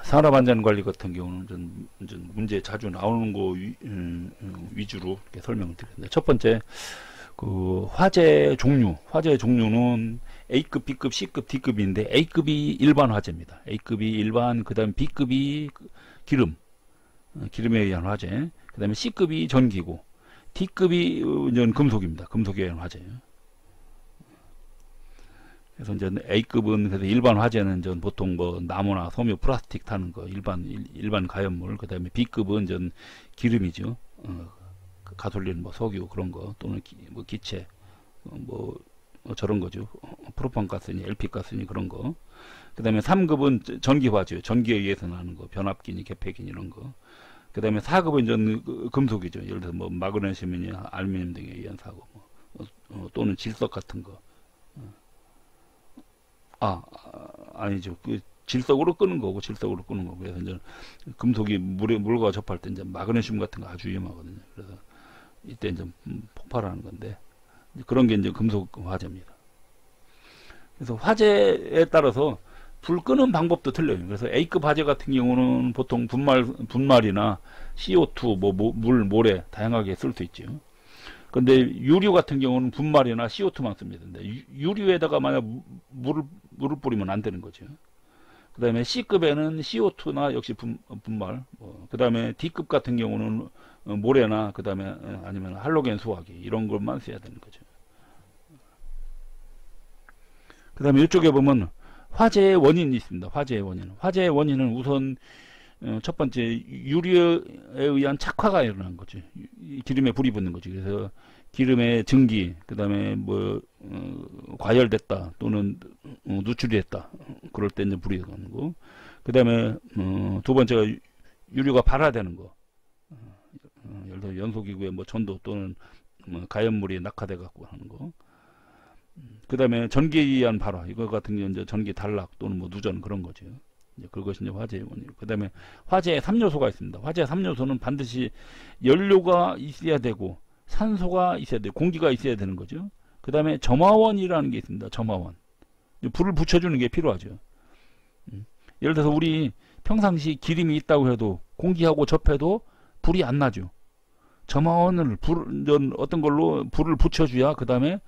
산업안전관리 같은 경우는 전 문제 자주 나오는 거 위주로 이렇게 설명을 드렸는데, 첫 번째 그 화재 종류는 A급, B급, C급, D급인데 A급이 일반 화재입니다. A급이 일반, 그 다음에 B급이 기름에 의한 화재, 그 다음에 C급이 전기고, D급이 금속입니다. 금속에 의한 화재예요. 그래서 이제 A급은 그래서 일반 화재는 전 보통 뭐 나무나 섬유, 플라스틱 타는 거 일반 가연물, 그 다음에 B급은 전 기름이죠. 가솔린, 뭐 석유 그런 거, 또는 뭐 기체, 뭐 저런 거죠. 프로판가스니 LP가스니 그런 거. 그 다음에 3급은 전기화죠. 전기에 의해서 나는 거, 변압기니 개폐기니 이런 거. 그 다음에 4급은 전 금속이죠. 예를 들어서 뭐 마그네슘이니 알루미늄 등에 의한 사고, 또는 질석 같은 거. 아니죠. 그 질석으로 끄는 거고, 그래서 이제 금속이 물과 접할 때 이제 마그네슘 같은 거 아주 위험하거든요. 그래서 이때 이제 폭발하는 건데, 그런 게 이제 금속 화재입니다. 그래서 화재에 따라서 불 끄는 방법도 틀려요. 그래서 A급 화재 같은 경우는 보통 분말이나 CO2, 물, 모래 다양하게 쓸 수 있죠. 근데 유류 같은 경우는 분말이나 CO2만 씁니다. 근데 유류에다가 만약 물을 뿌리면 안 되는 거죠. 그 다음에 C급에는 CO2나 역시 분말, 그 다음에 D급 같은 경우는 모래나, 그 다음에 아니면 할로겐 수화기 이런 것만 써야 되는 거죠. 그 다음에 이쪽에 보면 화재의 원인이 있습니다. 화재의 원인은 우선 첫 번째 유류에 의한 착화가 일어난 거죠. 기름에 불이 붙는 거죠. 그래서 기름의 증기, 그 다음에 뭐 과열됐다 또는 누출이 됐다, 그럴 때 이제 불이 나는 거. 그 다음에 두 번째가 유류가 발화되는 거. 예를 들어 연소기구에 뭐 전도 또는 가연물이 낙하돼 갖고 하는 거. 그 다음에 전기에 의한 발화, 이거 같은 경우는 이제 전기 단락 또는 뭐 누전 그런 거죠. 이제 그것이 이제 화재의 원인. 그 다음에 화재의 3요소가 있습니다. 화재의 3요소는 반드시 연료가 있어야 되고, 산소가 있어야 되고, 공기가 있어야 되는 거죠. 그 다음에 점화원이라는 게 있습니다. 점화원. 불을 붙여주는 게 필요하죠. 예를 들어서 우리 평상시 기름이 있다고 해도 공기하고 접해도 불이 안 나죠. 점화원을 어떤 걸로 불을 붙여줘야 그 다음에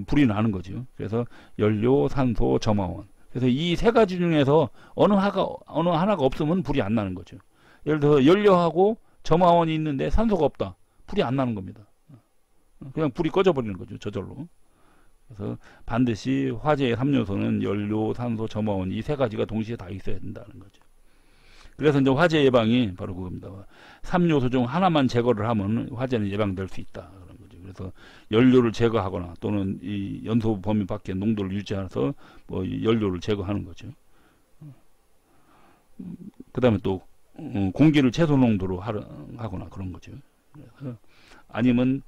불이 나는 거죠. 그래서 연료, 산소, 점화원. 그래서 이 세 가지 중에서 어느 하나가 없으면 불이 안 나는 거죠. 예를 들어서 연료하고 점화원이 있는데 산소가 없다, 불이 안 나는 겁니다. 그냥 불이 꺼져 버리는 거죠, 저절로. 그래서 반드시 화재의 3요소는 연료, 산소, 점화원, 이 세 가지가 동시에 다 있어야 된다는 거죠. 그래서 이제 화재 예방이 바로 그겁니다. 3요소 중 하나만 제거를 하면 화재는 예방될 수 있다, 그런 거죠. 그래서 연료를 제거하거나 또는 이 연소 범위 밖의 농도를 유지해서 뭐 연료를 제거하는 거죠. 그 다음에 또 공기를 최소 농도로 하거나 그런 거죠. 그래서 아니면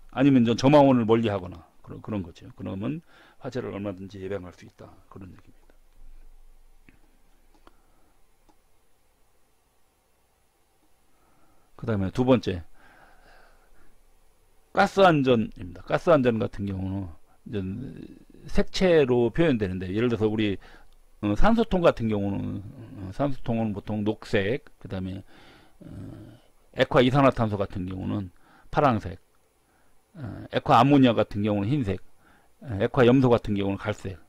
저 점화원을 멀리하거나 그런 거죠. 그러면 화재를 얼마든지 예방할 수 있다, 그런 얘기입니다. 그 다음에 두 번째, 가스안전입니다. 가스안전 같은 경우는 이제 색채로 표현되는데, 예를 들어서 우리 산소통 같은 경우는 산소통은 보통 녹색, 그 다음에 액화 이산화탄소 같은 경우는 파란색, 액화 암모니아 같은 경우는 흰색, 액화 염소 같은 경우는 갈색,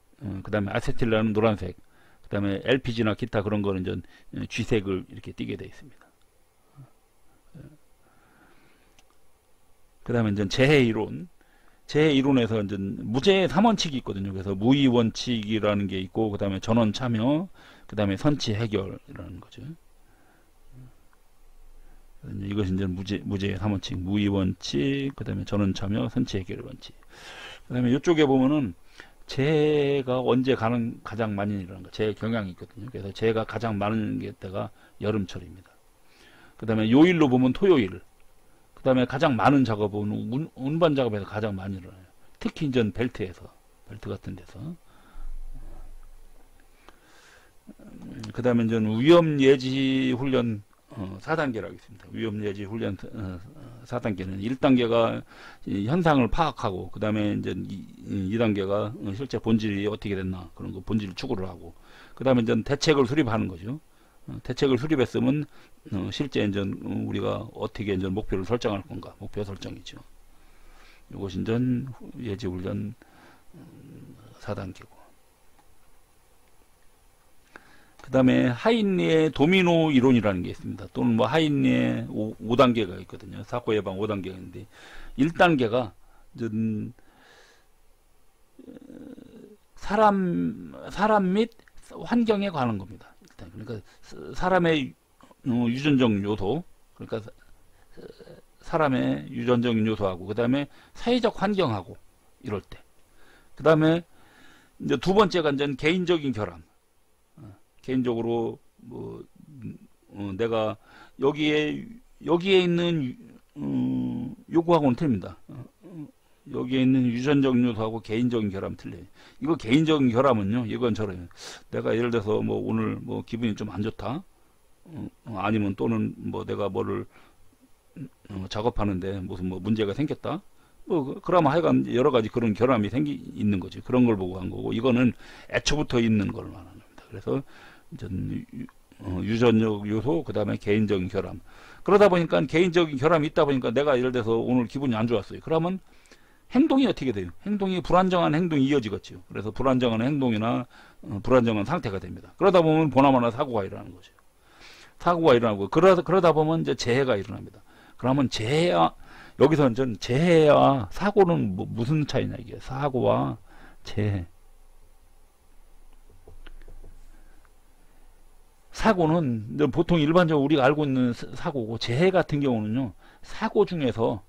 그 다음에 아세틸라는 노란색, 그 다음에 LPG나 기타 그런 거는 전 쥐색을 이렇게 띠게 되어 있습니다. 그 다음에 이제 재해이론에서 이제 무죄 3원칙이 있거든요. 그래서 무의 원칙이라는 게 있고, 그 다음에 전원 참여, 그 다음에 선치 해결이라는 거죠. 이것이 이제 무죄 3원칙, 무의 원칙, 그 다음에 전원 참여, 선치 해결 원칙. 그 다음에 이쪽에 보면은 재해가 언제 가장 많이 일어나는 거, 재해 경향이 있거든요. 그래서 재해가 가장 많은 게 때가 여름철입니다. 그 다음에 요일로 보면 토요일. 그 다음에 가장 많은 작업은 운반 작업에서 가장 많이 일어나요. 특히 이제 벨트 같은 데서. 그 다음에 이제 위험 예지 훈련 4단계라고 있습니다. 위험 예지 훈련 4단계는 1단계가 현상을 파악하고, 그 다음에 이제 2단계가 실제 본질이 어떻게 됐나, 그런 거 본질 추구를 하고, 그 다음에 이제 대책을 수립하는 거죠. 대책을 수립했으면 실제 이제 우리가 어떻게 이제 목표를 설정할 건가, 목표 설정이죠. 이것이 이제 예지훈련 4단계고. 그 다음에 하인리의 도미노 이론이라는 게 있습니다. 또는 뭐 하인리의 5단계가 있거든요. 사고 예방 5단계가 있는데 1단계가 사람 및 환경에 관한 겁니다. 일단 그러니까 사람의 유전적 요소, 그러니까 사람의 유전적 요소하고 그 다음에 사회적 환경하고 이럴 때, 그 다음에 이제 두 번째가 이제 개인적인 결함. 개인적으로 뭐 내가 여기에 있는 요구하고는 틀립니다. 여기에 있는 유전적 요소하고 개인적인 결함 틀려요. 이거 개인적인 결함은요, 이건 저래요. 내가 예를 들어서 뭐 오늘 뭐 기분이 좀 안 좋다, 아니면 또는 뭐 내가 뭐를 작업하는데 무슨 뭐 문제가 생겼다, 뭐 그러면 하여간 여러 가지 그런 결함이 있는 거지. 그런 걸 보고 한 거고, 이거는 애초부터 있는 걸 말하는 겁니다. 그래서 유전적 요소, 그 다음에 개인적인 결함. 그러다 보니까 개인적인 결함이 있다 보니까 내가 예를 들어서 오늘 기분이 안 좋았어요. 그러면 행동이 어떻게 돼요? 행동이 불안정한 행동이 이어지겠죠. 그래서 불안정한 행동이나 불안정한 상태가 됩니다. 그러다 보면 보나마나 사고가 일어나는 거죠. 사고가 일어나고 그러다 보면 이제 재해가 일어납니다. 그러면 재해와, 여기서 전 재해와 사고는 무슨 차이냐, 이게 사고와 재해. 사고는 보통 일반적으로 우리가 알고 있는 사고고, 재해 같은 경우는요, 사고 중에서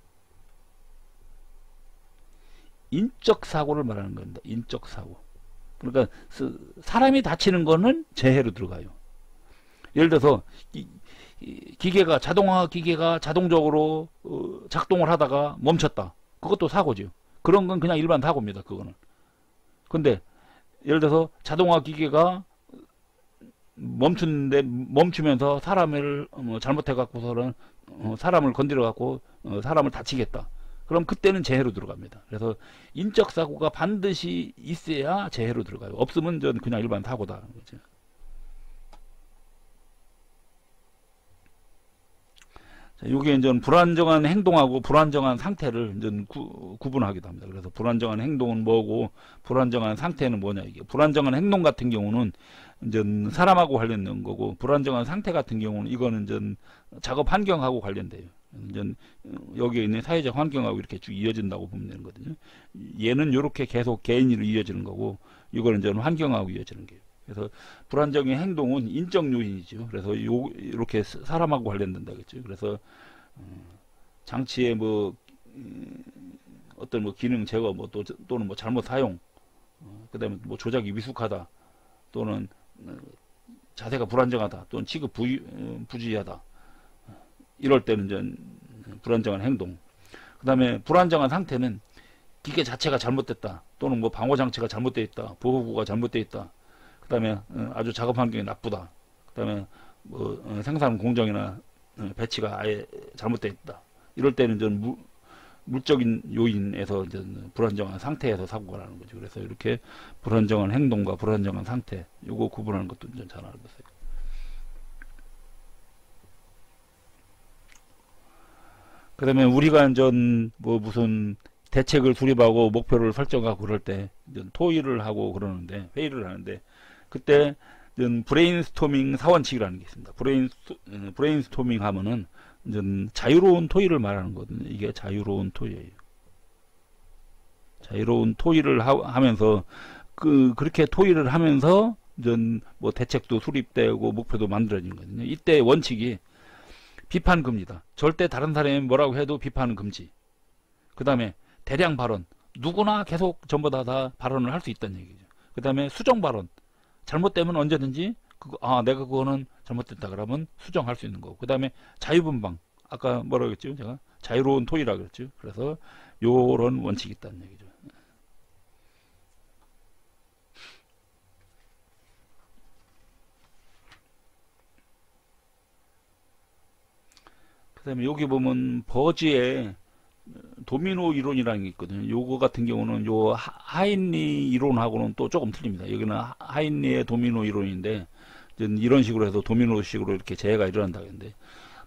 인적 사고를 말하는 겁니다. 인적 사고. 그러니까 사람이 다치는 거는 재해로 들어가요. 예를 들어서 자동화 기계가 자동적으로 작동을 하다가 멈췄다. 그것도 사고죠. 그런 건 그냥 일반 사고입니다. 그거는. 근데 예를 들어서 자동화 기계가 멈추면서 사람을 잘못해 갖고서는 사람을 건드려 갖고 사람을 다치겠다. 그럼 그때는 재해로 들어갑니다. 그래서 인적 사고가 반드시 있어야 재해로 들어가요. 없으면 전 그냥 일반 사고다. 그렇죠? 이게 이제 불안정한 행동하고 불안정한 상태를 이제 구분하기도 합니다. 그래서 불안정한 행동은 뭐고 불안정한 상태는 뭐냐, 이게 불안정한 행동 같은 경우는 이제 사람하고 관련된 거고, 불안정한 상태 같은 경우는 이거는 이제 작업 환경하고 관련돼요. 이제 여기에 있는 사회적 환경하고 이렇게 쭉 이어진다고 보면 되는 거거든요. 얘는 이렇게 계속 개인으로 이어지는 거고, 이거는 이제 환경하고 이어지는 거예요. 그래서 불안정의 행동은 인적 요인이죠. 그래서 이렇게 사람하고 관련된다겠죠. 그래서 장치의 뭐 어떤 뭐 기능 제거, 뭐 또는 뭐 잘못 사용, 그다음에 뭐 조작이 미숙하다, 또는 자세가 불안정하다, 또는 취급 부주의하다, 이럴 때는 이제 불안정한 행동. 그다음에 불안정한 상태는 기계 자체가 잘못됐다, 또는 뭐 방호 장치가 잘못되어 있다, 보호구가 잘못되어 있다, 그다음에 아주 작업 환경이 나쁘다, 그다음에 뭐 생산 공정이나 배치가 아예 잘못되어 있다. 이럴 때는 좀 물적인 요인에서 이제 불안정한 상태에서 사고가 나는 거죠. 그래서 이렇게 불안정한 행동과 불안정한 상태, 요거 구분하는 것도 좀 잘 알겠어요. 그다음에 우리가 이제 뭐 무슨 대책을 수립하고 목표를 설정하고 그럴 때 이제 토의를 하고 그러는데, 회의를 하는데, 그때 브레인스토밍 사원칙이라는 게 있습니다. 브레인스토밍 하면은 이제 자유로운 토의를 말하는 거거든요. 이게 자유로운 토의예요. 자유로운 토의를 하면서 그렇게 토의를 하면서 이제 뭐 대책도 수립되고 목표도 만들어지는 거거든요. 이때 원칙이 비판 금지다. 절대 다른 사람이 뭐라고 해도 비판은 금지. 그 다음에 대량 발언. 누구나 계속 전부 다 발언을 할 수 있다는 얘기죠. 그 다음에 수정 발언. 잘못되면 언제든지 내가 그거는 잘못됐다 그러면 수정할 수 있는 거고. 그 다음에 자유분방. 아까 뭐라고 했죠? 제가 자유로운 토의라 그랬죠. 그래서 요런 원칙이 있다는 얘기죠. 그 다음에 여기 보면 버즈의 도미노 이론이라는 게 있거든요. 요거 같은 경우는 요 하인리 이론하고는 또 조금 틀립니다. 여기는 하인리의 도미노 이론인데, 이런 식으로 해서 도미노식으로 이렇게 재해가 일어난다고 했는데,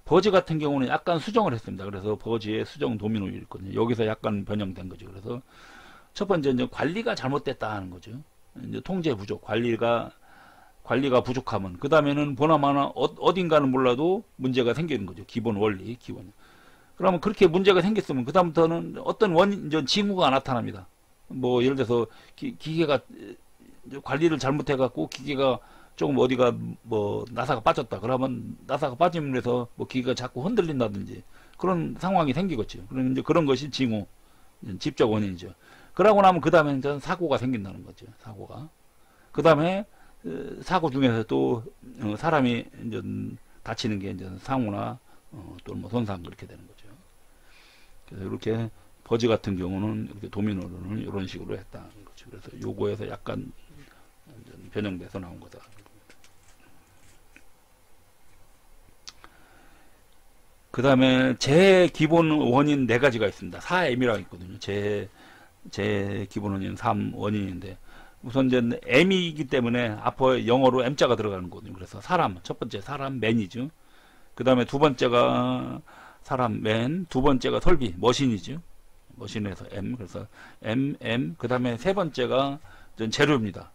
버즈 같은 경우는 약간 수정을 했습니다. 그래서 버즈의 수정 도미노율이 있거든요. 여기서 약간 변형된 거죠. 그래서 첫 번째 이제 관리가 잘못됐다 하는 거죠. 이제 통제 부족, 관리가 부족하면, 그 다음에는 보나마나 어딘가는 몰라도 문제가 생기는 거죠. 기본 원리, 기본. 그러면 그렇게 문제가 생겼으면 그 다음부터는 어떤 원인, 징후가 나타납니다. 뭐 예를 들어서 기계가 관리를 잘못해갖고 기계가 조금 어디가 뭐 나사가 빠졌다. 그러면 나사가 빠짐으로 뭐 기계가 자꾸 흔들린다든지 그런 상황이 생기겠죠. 그럼 이제 그런 것이 징후, 직접 원인이죠. 그러고 나면 그 다음에 이제 사고가 생긴다는 거죠. 사고가. 그 다음에 사고 중에서 또 사람이 이제 다치는 게 이제 상우나 또 뭐 손상 그렇게 되는 거죠. 그래서 이렇게 버즈 같은 경우는 이렇게 도미노를 이런 식으로 했다는 거죠. 그래서 요거에서 약간 변형돼서 나온 거다. 그 다음에 제 기본 원인 네 가지가 있습니다. 4M이라고 있거든요. 제 기본 원인 3원인인데, 우선 이제 M이기 때문에 앞에 영어로 M자가 들어가는 거거든요. 그래서 사람, 첫 번째 사람, 맨이죠. 그 다음에 두 번째가 사람, 맨, 두 번째가 설비, 머신이죠. 머신에서 M, 그래서 M, 그 다음에 세 번째가 재료입니다.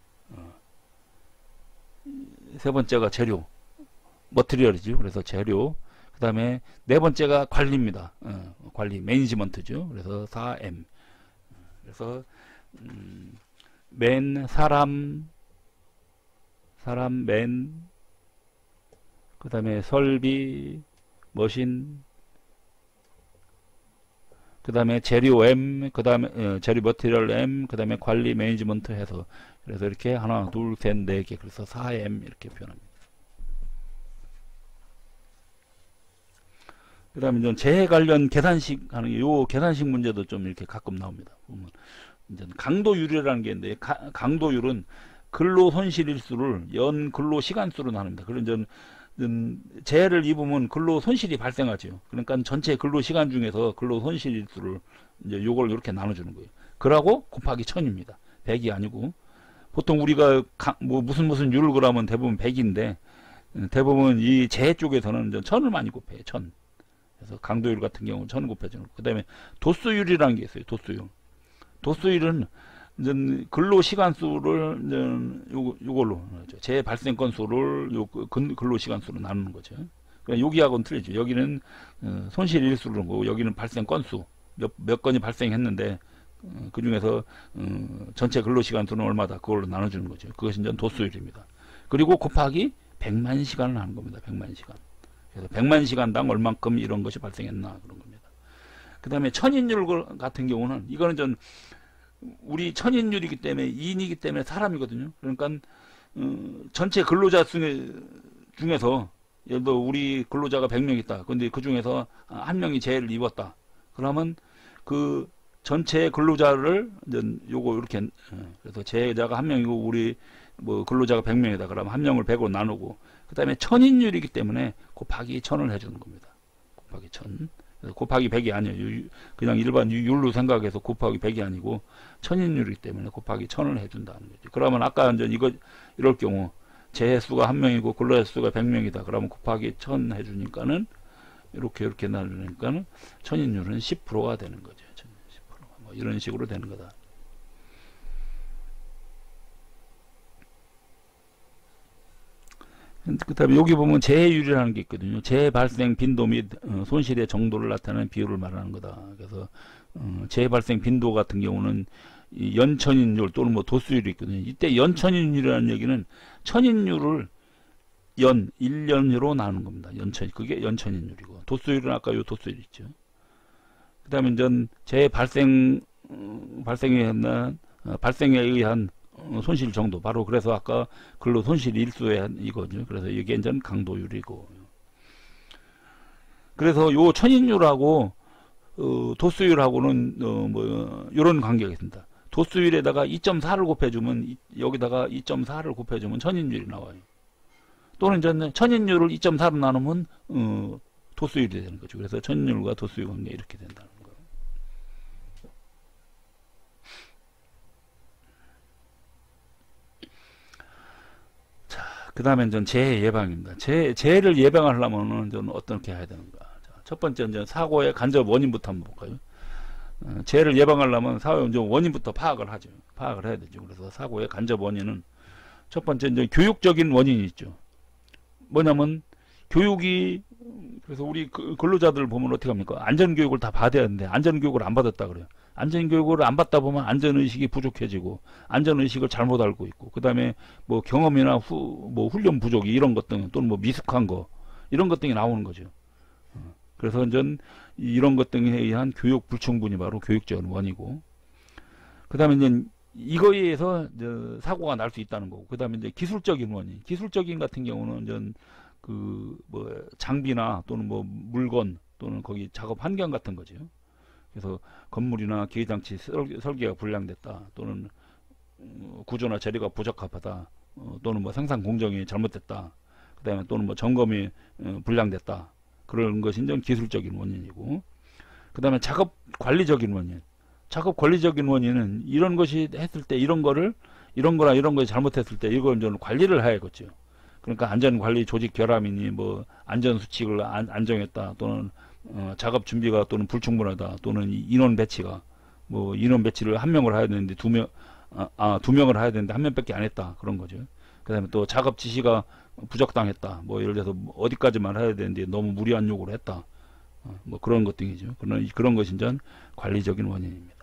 세 번째가 재료, 머티리얼이죠. 그래서 재료. 그 다음에 네 번째가 관리입니다. 관리, 매니지먼트죠. 그래서 4M. 그래서 맨, 사람, 맨, 그 다음에 설비, 머신, 그 다음에 재료 M, 그 다음에 재료 머티리얼 M, 그 다음에 관리 매니지먼트 해서, 그래서 이렇게 하나, 둘, 셋, 네 개, 그래서 4M 이렇게 표현합니다. 그 다음에 이제 재해 관련 계산식 하는 게, 요 계산식 문제도 좀 이렇게 가끔 나옵니다. 보면 이제 강도율이라는 게 있는데, 강도율은 근로 손실일수를 연 근로 시간수로 나눕니다. 그런 재해를 입으면 근로 손실이 발생하죠. 그러니까 전체 근로 시간 중에서 근로 손실일수를 이제 요걸 이렇게 나눠주는 거예요. 그러고 곱하기 1000입니다. 100이 아니고, 보통 우리가 뭐 무슨 율을 그러면 대부분 100인데, 대부분 이 재해 쪽에서는 1000을 많이 곱해요. 1000. 그래서 강도율 같은 경우는 1000 곱해주는 거. 그 다음에 도수율이라는 게 있어요. 도수율은 이제 근로 시간 수를 이제 요걸로 재 발생 건수를 근로 시간 수로 나누는 거죠. 그러니까 여기하고는 틀리죠. 여기는 손실 일수로 거고, 여기는 발생 건수 몇 건이 발생했는데 그 중에서 전체 근로 시간 수는 얼마다, 그걸로 나눠주는 거죠. 그것이 이제 도수율입니다. 그리고 곱하기 100만 시간을 하는 겁니다. 100만 시간. 그래서 100만 시간당 얼만큼 이런 것이 발생했나 그런 겁니다. 그 다음에 천인율 같은 경우는, 이거는 전 우리 천인율이기 때문에 2인이기 때문에 사람이거든요. 그러니까 전체 근로자 중에서 예를 들어 우리 근로자가 100명 있다. 근데 그 중에서 한 명이 재해를 입었다. 그러면 그 전체 근로자를 이제 요거 이렇게, 그래서 재해자가 한 명이고 우리 뭐 근로자가 100명이다. 그러면 한 명을 100으로 나누고, 그 다음에 천인율이기 때문에 곱하기 1000을 해주는 겁니다. 곱하기 1000. 곱하기 100이 아니에요. 그냥 일반 율로 생각해서 곱하기 100이 아니고 천인율이기 때문에 곱하기 1000을 해준다는 거죠. 그러면 아까 이제 이럴 경우 재해 수가 한 명이고 근로자 수가 100명이다. 그러면 곱하기 1000 해주니까는 이렇게 나누니까는 천인율은 10%가 되는 거죠. 10%. 뭐 이런 식으로 되는 거다. 그 다음에 여기 보면 재해율이라는 게 있거든요. 재해 발생 빈도 및 손실의 정도를 나타내는 비율을 말하는 거다. 그래서 재해 발생 빈도 같은 경우는 이 연천인율 또는 뭐 도수율이 있거든요. 이때 연천인율이라는 얘기는 천인율을 1년으로 나누는 겁니다. 그게 연천인율이고, 도수율은 아까 요 도수율 있죠. 그 다음에 이제 재해 발생에 의한 손실 정도, 바로 그래서 아까 근로 손실 일수에 이거죠. 그래서 이게 이제 강도율이고, 그래서 요 천인율하고 도수율하고는 뭐 이런 관계가 있습니다. 도수율에다가 2.4를 곱해주면, 여기다가 2.4를 곱해주면 천인율이 나와요. 또는 이제 천인율을 2.4로 나누면 도수율이 되는 거죠. 그래서 천인율과 도수율 관계 이렇게 된다는 거예요. 다음에 이제 재해 예방입니다. 재해를 예방하려면은 좀 어떻게 해야 되는가. 자, 첫 번째 이제 사고의 간접 원인부터 한번 볼까요? 재해를 예방하려면 사고의 원인부터 파악을 하죠. 파악을 해야 되죠. 그래서 사고의 간접 원인은 첫 번째 이제 교육적인 원인이 있죠. 뭐냐면 교육이, 그래서 우리 근로자들 보면 어떻게 합니까? 안전교육을 다 받아야 하는데 안전교육을 안 받았다 그래요. 안전교육을 안 받다 보면 안전의식이 부족해지고 안전의식을 잘못 알고 있고, 그 다음에 뭐 경험이나 뭐 훈련 부족이 이런 것 등, 또는 뭐 미숙한 거 이런 것 등이 나오는 거죠. 그래서 이제 이런 것 등에 의한 교육 불충분이 바로 교육적인 원인이고, 그 다음에 이제 이거에 의해서 이제 사고가 날 수 있다는 거고, 그 다음에 이제 기술적인 원인, 기술적인 같은 경우는 이제 그 뭐 장비나 또는 뭐 물건 또는 거기 작업 환경 같은 거죠. 그래서 건물이나 기계장치 설계가 불량됐다, 또는 구조나 재료가 부적합하다, 또는 뭐 생산 공정이 잘못됐다, 그 다음에 또는 뭐 점검이 불량됐다, 그런 것이 이제 기술적인 원인이고, 그 다음에 작업 관리적인 원인. 작업 관리적인 원인은 이런 것이 했을 때 이런 거를 이런 거나 이런 것이 잘못했을 때 이걸 좀 관리를 해야겠죠. 그러니까 안전관리 조직 결함이니 뭐 안전수칙을 안 정했다, 또는 작업 준비가 또는 불충분하다, 또는 인원 배치가 뭐 인원 배치를 한 명을 해야 되는데 두 명을 해야 되는데 한 명밖에 안 했다, 그런 거죠. 그 다음에 또 작업 지시가 부적당했다, 뭐 예를 들어서 어디까지만 해야 되는데 너무 무리한 요구를 했다, 뭐 그런 것 등이죠. 그런 것이 이제 관리적인 원인입니다.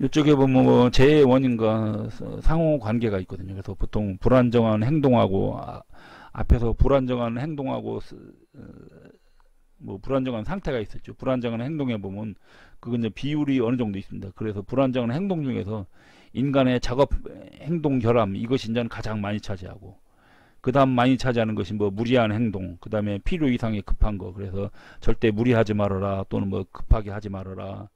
이쪽에 보면 뭐 재해 원인과 상호 관계가 있거든요. 그래서 보통 불안정한 행동하고 앞에서 불안정한 행동하고 뭐 불안정한 상태가 있었죠. 불안정한 행동에 보면 그건 이제 비율이 어느 정도 있습니다. 그래서 불안정한 행동 중에서 인간의 작업 행동 결함, 이것이 이제 가장 많이 차지하고, 그 다음 많이 차지하는 것이 뭐 무리한 행동, 그 다음에 필요 이상의 급한 거, 그래서 절대 무리하지 말아라, 또는 뭐 급하게 하지 말아라,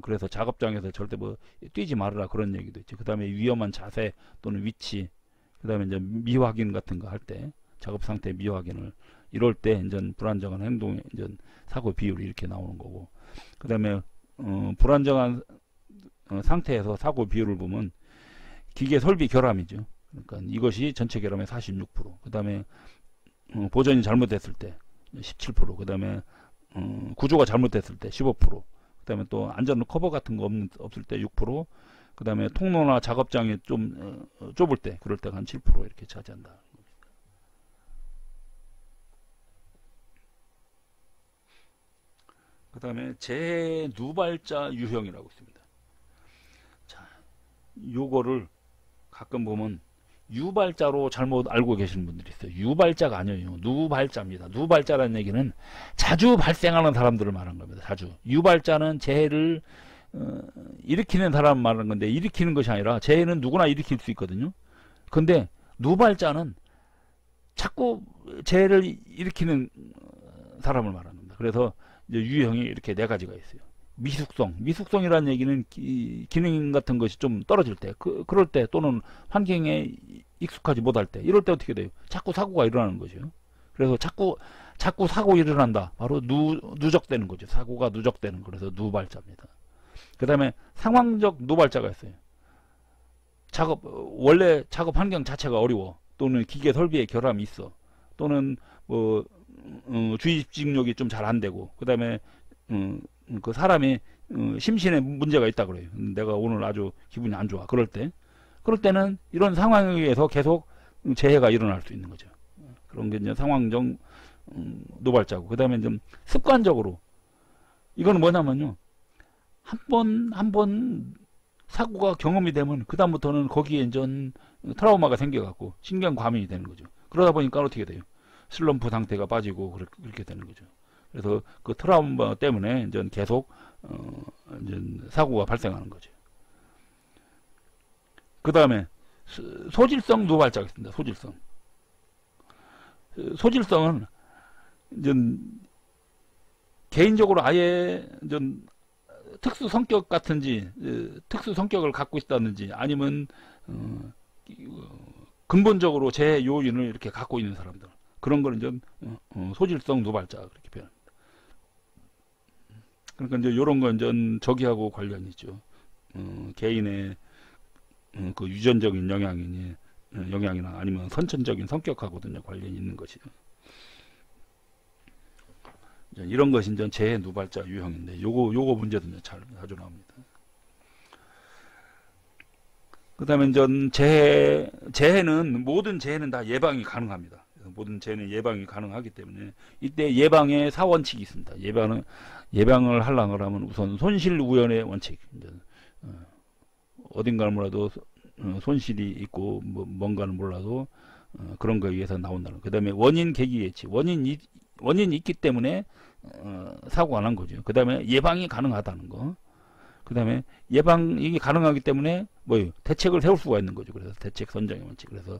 그래서 작업장에서 절대 뭐 뛰지 말아라, 그런 얘기도 있죠. 그 다음에 위험한 자세 또는 위치, 그 다음에 이제 미확인 같은 거 할 때, 작업 상태 미확인을 이럴 때 이제 불안정한 행동, 이제 사고 비율이 이렇게 나오는 거고, 그 다음에 불안정한 상태에서 사고 비율을 보면 기계 설비 결함이죠. 그러니까 이것이 전체 결함의 46%, 그 다음에 보전이 잘못됐을 때 17%, 그 다음에 구조가 잘못됐을 때 15%, 그 다음에 또 안전 커버 같은 거 없을 때 6%, 그 다음에 통로나 작업장이 좀 좁을 때, 그럴 때가 한 7% 이렇게 차지한다. 그 다음에 재누발자 유형이라고 있습니다. 자, 요거를 가끔 보면 유발자로 잘못 알고 계시는 분들이 있어요. 유발자가 아니에요. 누발자입니다. 누발자라는 얘기는 자주 발생하는 사람들을 말하는 겁니다. 자주. 유발자는 재해를 일으키는 사람 말하는 건데, 일으키는 것이 아니라 재해는 누구나 일으킬 수 있거든요. 근데 누발자는 자꾸 재해를 일으키는 사람을 말하는 겁니다. 그래서 이제 유형이 이렇게 네 가지가 있어요. 미숙성이라는 얘기는 기능 같은 것이 좀 떨어질 때, 그럴 때, 또는 환경에 익숙하지 못할 때, 이럴 때 어떻게 돼요? 자꾸 사고가 일어나는 거죠. 그래서 자꾸 사고 일어난다, 바로 누적되는 거죠. 사고가 누적되는, 그래서 누발자입니다. 그 다음에 상황적 누발자가 있어요. 원래 작업 환경 자체가 어려워, 또는 기계 설비에 결함이 있어, 또는 뭐 주의 집중력이 좀 잘 안 되고, 그 다음에 그 사람이 심신에 문제가 있다 그래요. 내가 오늘 아주 기분이 안 좋아, 그럴 때는 이런 상황에 의해서 계속 재해가 일어날 수 있는 거죠. 그런 게 이제 상황적 노발자고, 그 다음에 좀 습관적으로, 이거는 뭐냐면요, 한 번 사고가 경험이 되면 그 다음부터는 거기에 이제 트라우마가 생겨갖고 신경 과민이 되는 거죠. 그러다 보니까 어떻게 돼요? 슬럼프 상태가 빠지고 그렇게 되는 거죠. 그래서 그 트라우마 때문에 이제 계속 이제 사고가 발생하는 거죠. 그 다음에 소질성 누발자가 있습니다. 소질성은 이제 개인적으로 아예 이제 특수 성격 같은지, 특수 성격을 갖고 있다든지, 아니면 근본적으로 제 요인을 이렇게 갖고 있는 사람들, 그런 거는 좀 소질성 누발자 그렇게 표현합니다. 그러니까 이제 이런 건 전 저기하고 관련이 있죠. 개인의 그 유전적인 영향이나 아니면 선천적인 성격하고든요 관련이 있는 것이죠. 이런 것이 이제 재해 누발자 유형인데 요거 문제도 자주 나옵니다. 그 다음에 이제 재해는 모든 재해는 다 예방이 가능합니다. 모든 재해는 예방이 가능하기 때문에 이때 예방의 4원칙이 있습니다. 예방을 하려고 하면 우선 손실 우연의 원칙. 어딘가를 몰라도 손실이 있고 뭔가는 몰라도 그런 거에 의해서 나온다는. 그 다음에 원인 계기 예측. 원인이 있기 때문에 사고가 난 거죠. 그 다음에 예방이 가능하다는 거. 그 다음에 예방이 가능하기 때문에 대책을 세울 수가 있는 거죠. 그래서 대책 선정의 원칙. 그래서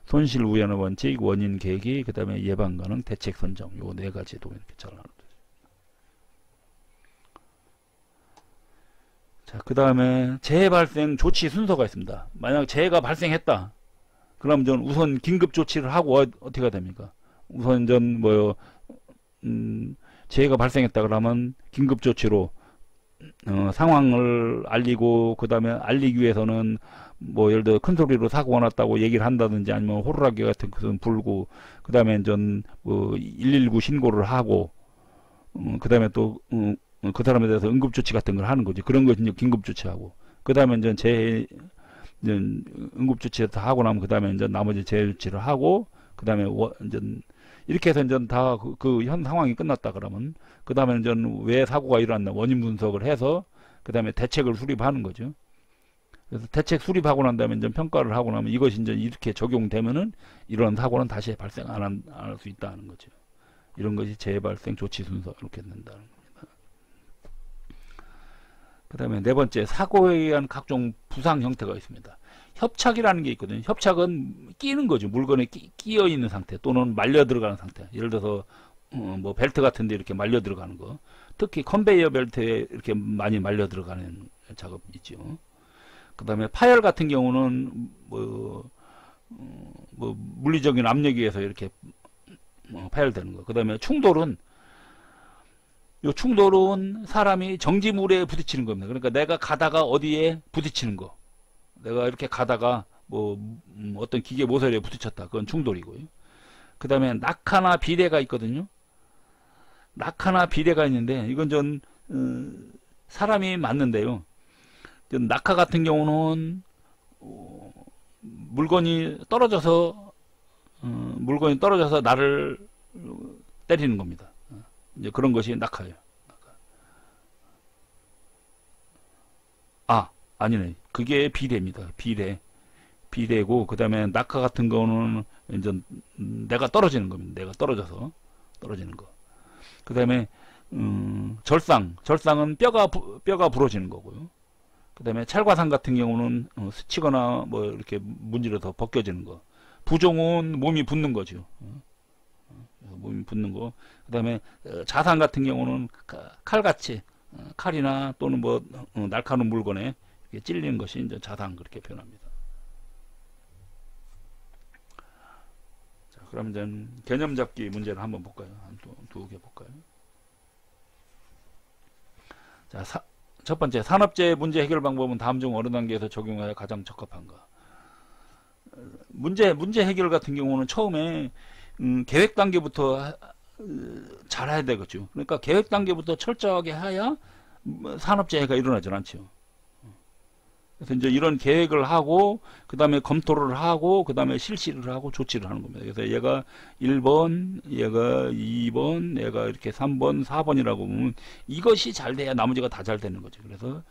손실 우연의 원칙, 원인 계기, 그 다음에 예방 가능, 대책 선정. 요 네 가지도 이렇게 잘 나눠요. 자, 그 다음에 재해 발생 조치 순서가 있습니다. 만약 재해가 발생했다. 그럼 전 우선 긴급 조치를 하고 어떻게 해야 됩니까? 우선 재해가 발생했다 그러면 긴급 조치로 상황을 알리고, 그 다음에 알리기 위해서는 예를 들어 큰 소리로 사고가 났다고 얘기를 한다든지, 아니면 호루라기 같은 것은 불고, 그 다음에 119 신고를 하고, 그 다음에 또 그 사람에 대해서 응급조치 같은 걸 하는 거지. 그런 것이 긴급조치하고, 그 다음에 재해 응급조치 다 하고 나면 그 다음에 나머지 재해조치를 하고, 그 다음에 이렇게 해서 다 현 상황이 끝났다 그러면 그 다음에 왜 사고가 일어났나 원인 분석을 해서 그 다음에 대책을 수립하는 거죠. 그래서 대책 수립하고 난 다음에 평가를 하고 나면 이것이 이렇게 적용되면은 이런 사고는 다시 발생 안 할 수 있다는 거죠. 이런 것이 재해 발생 조치 순서 이렇게 된다는 겁니다. 그 다음에 네 번째, 사고에 의한 각종 부상 형태가 있습니다. 협착이라는 게 있거든요. 협착은 끼는 거죠. 물건에 끼어 있는 상태 또는 말려 들어가는 상태. 예를 들어서 벨트 같은 데 이렇게 말려 들어가는 거. 특히 컨베이어 벨트에 이렇게 많이 말려 들어가는 작업 있죠. 그 다음에 파열 같은 경우는 물리적인 압력에 의해서 이렇게 파열되는 거. 그 다음에 충돌은 사람이 정지물에 부딪히는 겁니다. 그러니까 내가 가다가 어디에 부딪히는 거. 내가 이렇게 가다가 어떤 기계 모서리에 부딪혔다. 그건 충돌이고요. 그 다음에 낙하나 비대가 있거든요. 낙하나 비대가 있는데 이건 사람이 맞는데요. 낙하 같은 경우는 물건이 떨어져서 나를 때리는 겁니다. 이제 그런 것이 낙하예요. 아니네. 그게 비대입니다. 비대고, 그 다음에 낙하 같은 거는 이제 내가 떨어지는 겁니다. 내가 떨어져서 떨어지는 거. 그 다음에 절상은 뼈가 부러지는 거고요. 그 다음에 찰과상 같은 경우는 스치거나 이렇게 문질러서 벗겨지는 거. 부종은 몸이 붓는 거죠. 몸이 붓는 거. 그 다음에 자상 같은 경우는 칼같이 칼이나 또는 날카로운 물건에 찔리는 것이 이제 자상, 그렇게 표현합니다. 자, 그럼 이제 개념 잡기 문제를 한번 볼까요? 두 개 볼까요? 자, 첫 번째, 산업재해 문제 해결 방법은 다음 중 어느 단계에서 적용하여 가장 적합한가? 문제 해결 같은 경우는 처음에 계획 단계부터 잘 해야 되겠죠. 그러니까 계획 단계부터 철저하게 해야 산업재해가 일어나질 않죠. 그래서 이제 이런 계획을 하고, 그 다음에 검토를 하고, 그 다음에 실시를 하고 조치를 하는 겁니다. 그래서 얘가 1번, 얘가 2번, 얘가 이렇게 3번, 4번이라고 보면 이것이 잘 돼야 나머지가 다 잘 되는 거죠. 그래서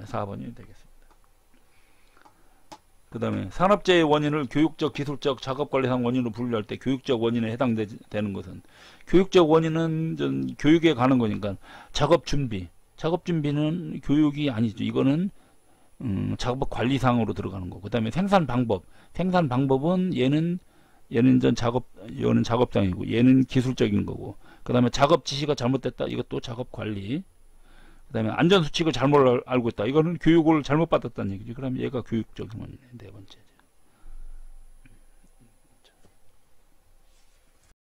4번이 되겠습니다. 그 다음에 산업재해 원인을 교육적, 기술적, 작업관리상 원인으로 분류할 때 교육적 원인에 해당되는 것은, 교육적 원인은 교육에 관한 거니까 작업준비는 교육이 아니죠. 이거는 작업 관리상으로 들어가는 거. 그 다음에 생산 방법은 얘는 작업상이고 얘는 기술적인 거고. 그 다음에 작업 지시가 잘못됐다. 이것도 작업 관리. 그 다음에 안전수칙을 잘못 알고 있다. 이거는 교육을 잘못 받았다는 얘기죠. 그럼 얘가 교육적인 원인이에요. 네 번째.